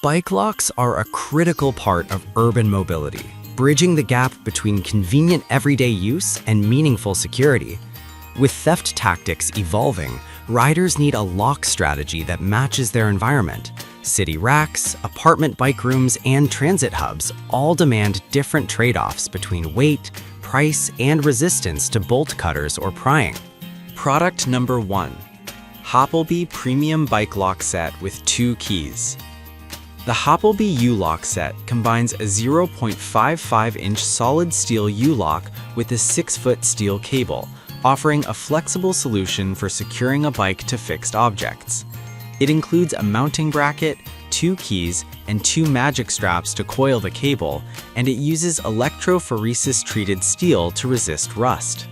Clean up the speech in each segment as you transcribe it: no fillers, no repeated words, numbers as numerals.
Bike locks are a critical part of urban mobility, bridging the gap between convenient everyday use and meaningful security. With theft tactics evolving, riders need a lock strategy that matches their environment. City racks, apartment bike rooms, and transit hubs all demand different trade-offs between weight, price, and resistance to bolt cutters or prying. Product number 1. Hiplok Premium Bike Lock Set with 2 keys. The Hiplok U-Lock set combines a 0.55-inch solid steel U-Lock with a 6-foot steel cable, offering a flexible solution for securing a bike to fixed objects. It includes a mounting bracket, 2 keys, and 2 magic straps to coil the cable, and it uses electrophoresis-treated steel to resist rust.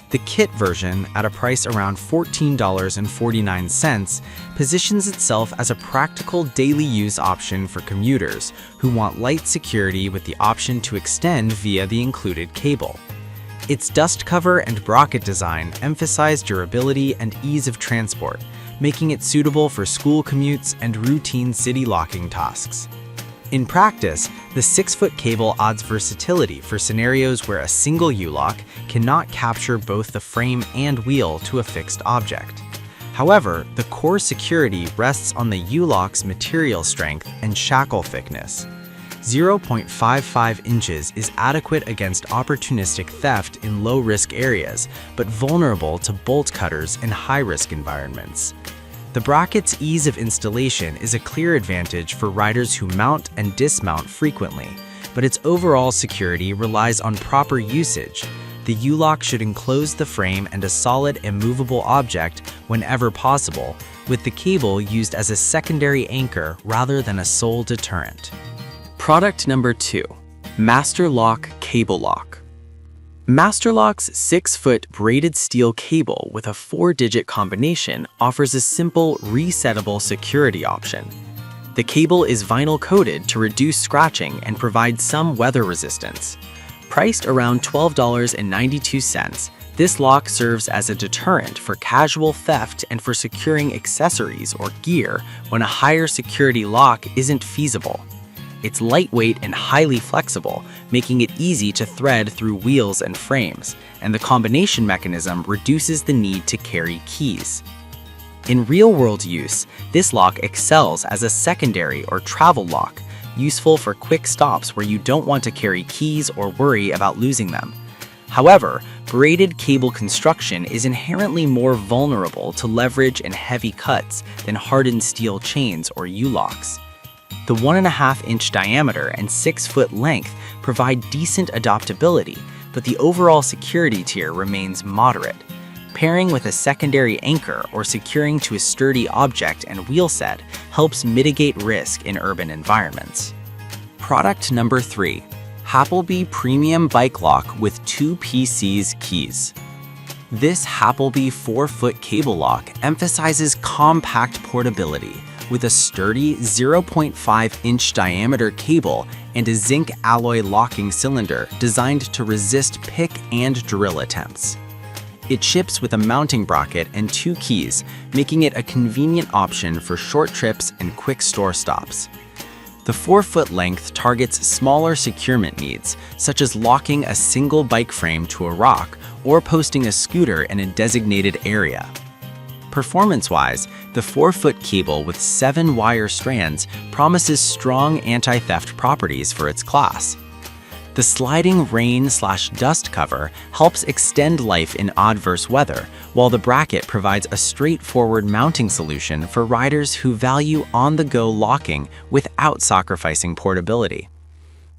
The kit version, at a price around $14.49, positions itself as a practical daily use option for commuters who want light security with the option to extend via the included cable. Its dust cover and bracket design emphasize durability and ease of transport, making it suitable for school commutes and routine city locking tasks. In practice, the 6-foot cable adds versatility for scenarios where a single U-lock cannot capture both the frame and wheel to a fixed object. However, the core security rests on the U-lock's material strength and shackle thickness. 0.55 inches is adequate against opportunistic theft in low-risk areas, but vulnerable to bolt cutters in high-risk environments. The bracket's ease of installation is a clear advantage for riders who mount and dismount frequently, but its overall security relies on proper usage. The U-lock should enclose the frame and a solid, immovable object whenever possible, with the cable used as a secondary anchor rather than a sole deterrent. Product number 2. Master Lock Cable Lock. Master Lock's 6-foot braided steel cable with a 4-digit combination offers a simple, resettable security option. The cable is vinyl coated to reduce scratching and provide some weather resistance. Priced around $12.92, this lock serves as a deterrent for casual theft and for securing accessories or gear when a higher security lock isn't feasible. It's lightweight and highly flexible, making it easy to thread through wheels and frames, and the combination mechanism reduces the need to carry keys. In real-world use, this lock excels as a secondary or travel lock, useful for quick stops where you don't want to carry keys or worry about losing them. However, braided cable construction is inherently more vulnerable to leverage and heavy cuts than hardened steel chains or U-locks. The 1.5-inch diameter and 6-foot length provide decent adaptability, but the overall security tier remains moderate. Pairing with a secondary anchor or securing to a sturdy object and wheel set helps mitigate risk in urban environments. Product number 3. Hiplok Premium Bike Lock with 2 PCs keys. This Hiplok 4-foot cable lock emphasizes compact portability, with a sturdy 0.5-inch diameter cable and a zinc alloy locking cylinder designed to resist pick and drill attempts. It ships with a mounting bracket and 2 keys, making it a convenient option for short trips and quick store stops. The 4-foot length targets smaller securement needs, such as locking a single bike frame to a rock or posting a scooter in a designated area. Performance-wise, the 4-foot cable with 7 wire strands promises strong anti-theft properties for its class. The sliding rain/dust cover helps extend life in adverse weather, while the bracket provides a straightforward mounting solution for riders who value on-the-go locking without sacrificing portability.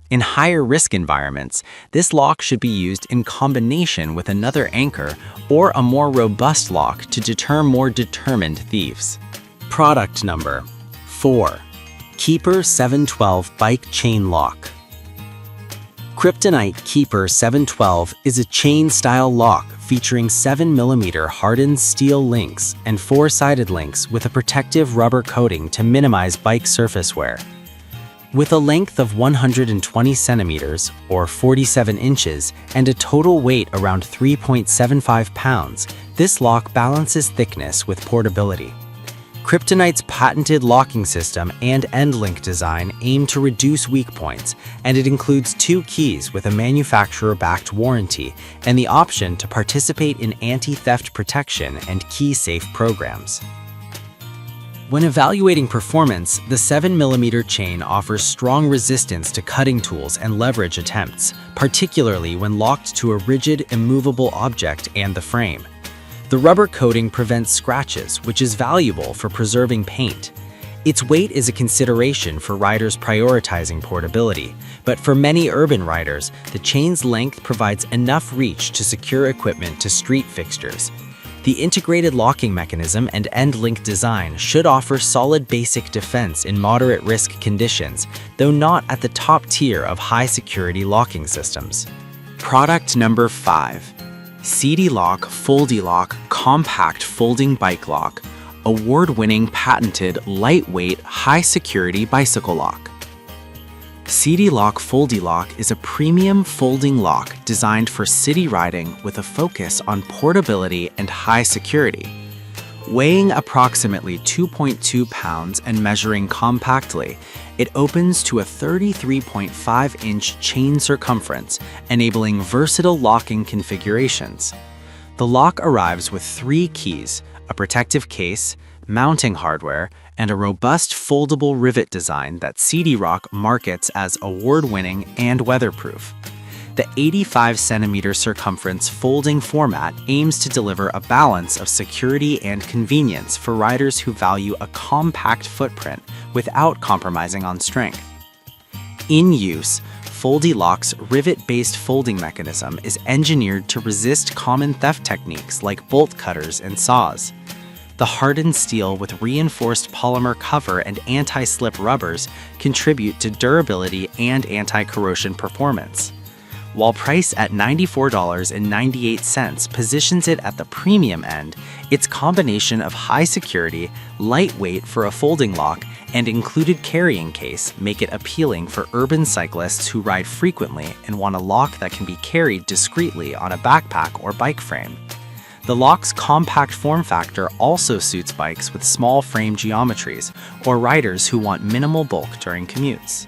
In higher risk environments, this lock should be used in combination with another anchor or a more robust lock to deter more determined thieves. Product number 4. Keeper 712 Bike Chain Lock. Kryptonite Keeper 712 is a chain-style lock featuring 7mm hardened steel links and 4-sided links with a protective rubber coating to minimize bike surface wear. With a length of 120 centimeters, or 47 inches, and a total weight around 3.75 pounds, this lock balances thickness with portability. Kryptonite's patented locking system and end-link design aim to reduce weak points, and it includes 2 keys with a manufacturer-backed warranty and the option to participate in anti-theft protection and key-safe programs. When evaluating performance, the 7mm chain offers strong resistance to cutting tools and leverage attempts, particularly when locked to a rigid, immovable object and the frame. The rubber coating prevents scratches, which is valuable for preserving paint. Its weight is a consideration for riders prioritizing portability, but for many urban riders, the chain's length provides enough reach to secure equipment to street fixtures. The integrated locking mechanism and end-link design should offer solid basic defense in moderate-risk conditions, though not at the top tier of high-security locking systems. Product number 5. CD-Lock Foldy-Lock Compact Folding Bike Lock, award-winning patented lightweight high-security bicycle lock. CD-Lock Foldy-Lock is a premium folding lock designed for city riding with a focus on portability and high security. Weighing approximately 2.2 pounds and measuring compactly, it opens to a 33.5-inch chain circumference, enabling versatile locking configurations. The lock arrives with 3 keys, a protective case, mounting hardware, and a robust foldable rivet design that CD-Lock markets as award-winning and weatherproof. The 85cm circumference folding format aims to deliver a balance of security and convenience for riders who value a compact footprint without compromising on strength. In use, Foldy-Lock's rivet-based folding mechanism is engineered to resist common theft techniques like bolt cutters and saws. The hardened steel with reinforced polymer cover and anti-slip rubbers contribute to durability and anti-corrosion performance. While priced at $94.98 positions it at the premium end, its combination of high security, lightweight for a folding lock, and included carrying case make it appealing for urban cyclists who ride frequently and want a lock that can be carried discreetly on a backpack or bike frame. The lock's compact form factor also suits bikes with small frame geometries or riders who want minimal bulk during commutes.